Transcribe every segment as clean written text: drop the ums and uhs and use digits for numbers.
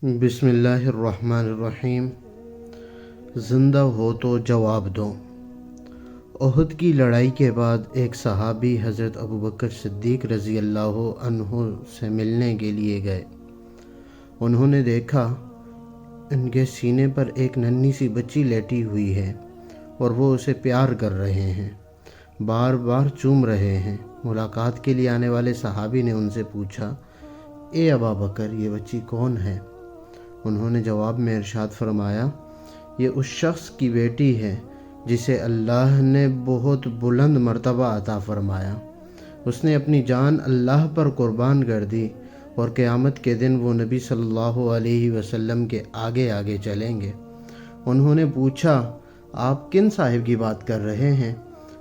بسم اللہ الرحمن الرحیم۔ زندہ ہو تو جواب دو۔ احد کی لڑائی کے بعد ایک صحابی حضرت ابوبکر صدیق رضی اللہ عنہ سے ملنے کے لیے گئے۔ انہوں نے دیکھا ان کے سینے پر ایک ننھی سی بچی لیٹی ہوئی ہے اور وہ اسے پیار کر رہے ہیں، بار بار چوم رہے ہیں۔ ملاقات کے لیے آنے والے صحابی نے ان سے پوچھا، اے ابابکر، یہ بچی کون ہے؟ انہوں نے جواب میں ارشاد فرمایا، یہ اس شخص کی بیٹی ہے جسے اللہ نے بہت بلند مرتبہ عطا فرمایا۔ اس نے اپنی جان اللہ پر قربان کر دی اور قیامت کے دن وہ نبی صلی اللہ علیہ وسلم کے آگے آگے چلیں گے۔ انہوں نے پوچھا، آپ کن صاحب کی بات کر رہے ہیں؟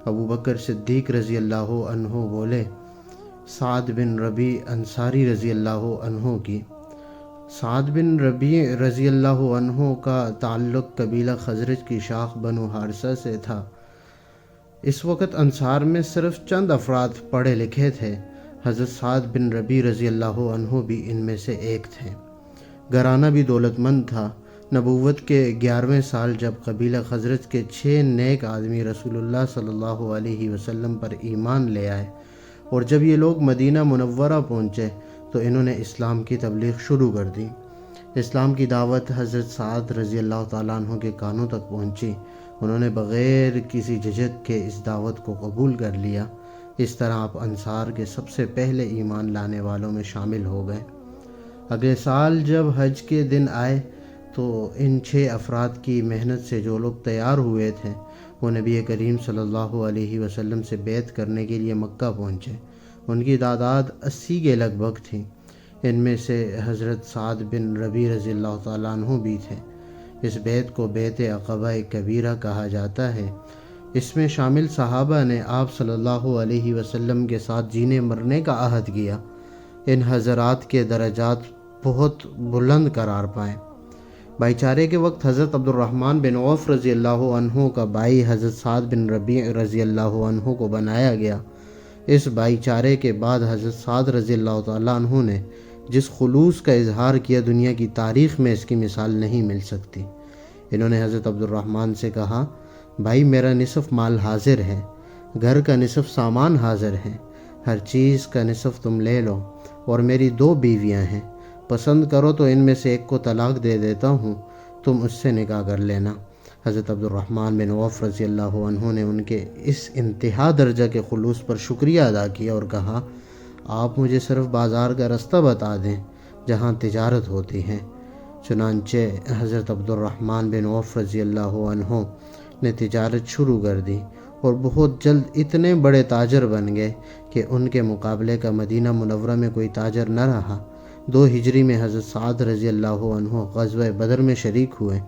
ابوبکر صدیق رضی اللہ عنہ بولے، سعد بن ربیع انصاری رضی اللہ عنہ کی۔ سعد بن ربیع رضی اللہ عنہ کا تعلق قبیلہ خزرج کی شاخ بنو حارثہ سے تھا۔ اس وقت انصار میں صرف چند افراد پڑھے لکھے تھے۔ حضرت سعد بن ربیع رضی اللہ عنہ بھی ان میں سے ایک تھے۔ گھرانہ بھی دولت مند تھا۔ نبوت کے 11ویں سال جب قبیلہ خزرج کے 6 نیک آدمی رسول اللہ صلی اللہ علیہ وسلم پر ایمان لے آئے اور جب یہ لوگ مدینہ منورہ پہنچے تو انہوں نے اسلام کی تبلیغ شروع کر دی۔ اسلام کی دعوت حضرت سعد رضی اللہ تعالیٰ عنہ کے کانوں تک پہنچی۔ انہوں نے بغیر کسی جھجک کے اس دعوت کو قبول کر لیا۔ اس طرح آپ انصار کے سب سے پہلے ایمان لانے والوں میں شامل ہو گئے۔ اگلے سال جب حج کے دن آئے تو ان 6 افراد کی محنت سے جو لوگ تیار ہوئے تھے وہ نبی کریم صلی اللہ علیہ وسلم سے بیعت کرنے کے لیے مکہ پہنچے۔ ان کی تعداد 80 کے لگ بھگ تھی۔ ان میں سے حضرت سعد بن ربیع رضی اللہ تعالیٰ عنہ بھی تھے۔ اس بیعت کو بیعت عقبہ کبیرہ کہا جاتا ہے۔ اس میں شامل صحابہ نے آپ صلی اللہ علیہ وسلم کے ساتھ جینے مرنے کا عہد کیا۔ ان حضرات کے درجات بہت بلند قرار پائے۔ بھائی چارے کے وقت حضرت عبد الرحمن بن عوف رضی اللہ عنہ کا بھائی حضرت سعد بن ربیع رضی اللہ عنہ کو بنایا گیا۔ اس بھائی چارے کے بعد حضرت سعد رضی اللہ تعالیٰ عنہ نے جس خلوص کا اظہار کیا، دنیا کی تاریخ میں اس کی مثال نہیں مل سکتی۔ انہوں نے حضرت عبد الرحمن سے کہا، بھائی میرا نصف مال حاضر ہے، گھر کا نصف سامان حاضر ہے، ہر چیز کا نصف تم لے لو، اور میری 2 بیویاں ہیں، پسند کرو تو ان میں سے ایک کو طلاق دے دیتا ہوں، تم اس سے نکاح کر لینا۔ حضرت عبد الرحمن بن عوف رضی اللہ عنہ نے ان کے اس انتہا درجہ کے خلوص پر شکریہ ادا کیا اور کہا، آپ مجھے صرف بازار کا رستہ بتا دیں جہاں تجارت ہوتی ہے۔ چنانچہ حضرت عبد الرحمن بن عوف رضی اللہ عنہ نے تجارت شروع کر دی اور بہت جلد اتنے بڑے تاجر بن گئے کہ ان کے مقابلے کا مدینہ منورہ میں کوئی تاجر نہ رہا۔ 2 ہجری میں حضرت سعد رضی اللہ عنہ غزوہ بدر میں شریک ہوئے۔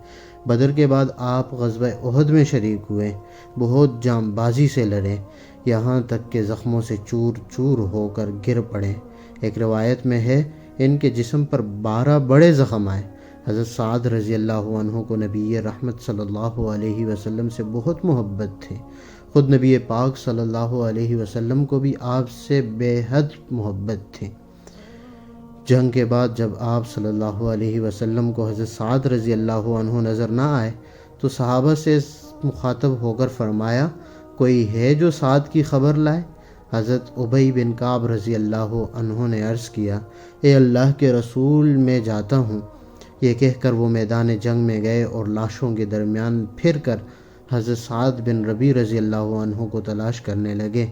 بدر کے بعد آپ غزوہ احد میں شریک ہوئے، بہت جام بازی سے لڑے، یہاں تک کہ زخموں سے چور چور ہو کر گر پڑے۔ ایک روایت میں ہے ان کے جسم پر 12 بڑے زخم آئے۔ حضرت سعد رضی اللہ عنہ کو نبی رحمت صلی اللہ علیہ وسلم سے بہت محبت تھی۔ خود نبی پاک صلی اللہ علیہ وسلم کو بھی آپ سے بے حد محبت تھی۔ جنگ کے بعد جب آپ صلی اللہ علیہ وسلم کو حضرت سعد رضی اللہ عنہ نظر نہ آئے تو صحابہ سے مخاطب ہو کر فرمایا، کوئی ہے جو سعد کی خبر لائے؟ حضرت ابی بن کعب رضی اللہ عنہ نے عرض کیا، اے اللہ کے رسول، میں جاتا ہوں۔ یہ کہہ کر وہ میدان جنگ میں گئے اور لاشوں کے درمیان پھر کر حضرت سعد بن ربیع رضی اللہ عنہ کو تلاش کرنے لگے،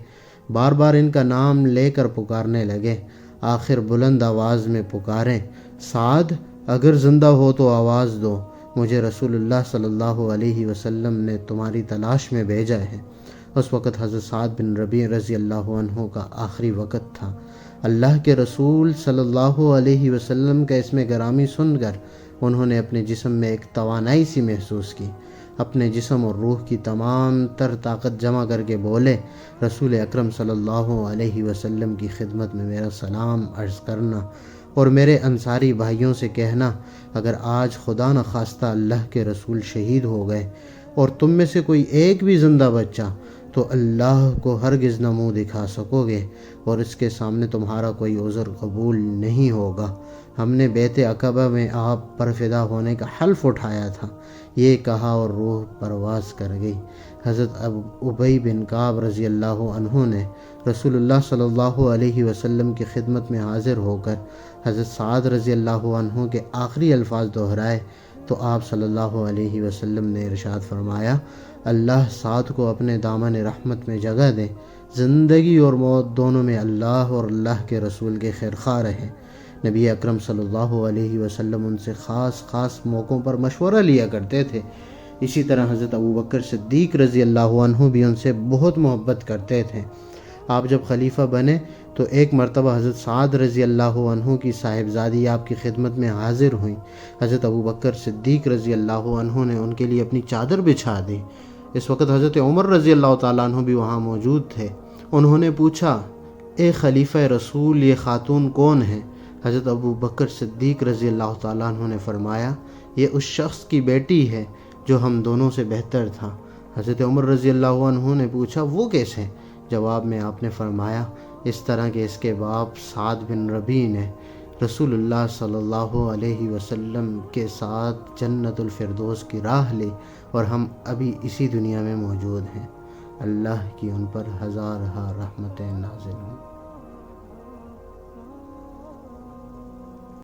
بار بار ان کا نام لے کر پکارنے لگے۔ آخر بلند آواز میں پکارے، سعد، اگر زندہ ہو تو آواز دو، مجھے رسول اللہ صلی اللہ علیہ وسلم نے تمہاری تلاش میں بھیجا ہے۔ اس وقت حضرت سعد بن ربیع رضی اللہ عنہ کا آخری وقت تھا۔ اللہ کے رسول صلی اللہ علیہ وسلم کا اسم گرامی سن کر انہوں نے اپنے جسم میں ایک توانائی سی محسوس کی۔ اپنے جسم اور روح کی تمام تر طاقت جمع کر کے بولے، رسول اکرم صلی اللہ علیہ وسلم کی خدمت میں میرا سلام عرض کرنا اور میرے انصاری بھائیوں سے کہنا، اگر آج خدا نخواستہ اللہ کے رسول شہید ہو گئے اور تم میں سے کوئی ایک بھی زندہ بچا تو اللہ کو ہرگز نہ منہ دکھا سکو گے اور اس کے سامنے تمہارا کوئی عذر قبول نہیں ہوگا۔ ہم نے بیت عقبہ میں آپ پر فدا ہونے کا حلف اٹھایا تھا، یہ کہا اور روح پرواز کر گئی۔ حضرت ابی بن کعب رضی اللہ عنہ نے رسول اللہ صلی اللہ علیہ وسلم کی خدمت میں حاضر ہو کر حضرت سعد رضی اللہ عنہ کے آخری الفاظ دہرائے تو آپ صلی اللہ علیہ وسلم نے ارشاد فرمایا، اللہ سعد کو اپنے دامن رحمت میں جگہ دے، زندگی اور موت دونوں میں اللہ اور اللہ کے رسول کے خیرخواہ رہے۔ نبی اکرم صلی اللہ علیہ وسلم ان سے خاص موقعوں پر مشورہ لیا کرتے تھے۔ اسی طرح حضرت ابوبکر صدیق رضی اللہ عنہ بھی ان سے بہت محبت کرتے تھے۔ آپ جب خلیفہ بنے تو ایک مرتبہ حضرت سعد رضی اللہ عنہ کی صاحبزادی آپ کی خدمت میں حاضر ہوئیں۔ حضرت ابوبکر صدیق رضی اللہ عنہ نے ان کے لیے اپنی چادر بچھا دی۔ اس وقت حضرت عمر رضی اللہ تعالیٰ عنہ بھی وہاں موجود تھے۔ انہوں نے پوچھا، اے خلیفہ رسول، یہ خاتون کون ہے؟ حضرت ابوبکر صدیق رضی اللہ تعالیٰ عنہ نے فرمایا، یہ اس شخص کی بیٹی ہے جو ہم دونوں سے بہتر تھا۔ حضرت عمر رضی اللہ عنہ نے پوچھا، وہ کیسے؟ جواب میں آپ نے فرمایا، اس طرح کہ اس کے باپ سعد بن ربیع نے رسول اللہ صلی اللہ علیہ وسلم کے ساتھ جنت الفردوس کی راہ لی اور ہم ابھی اسی دنیا میں موجود ہیں۔ اللہ کی ان پر ہزارہ رحمتیں نازل ہوں۔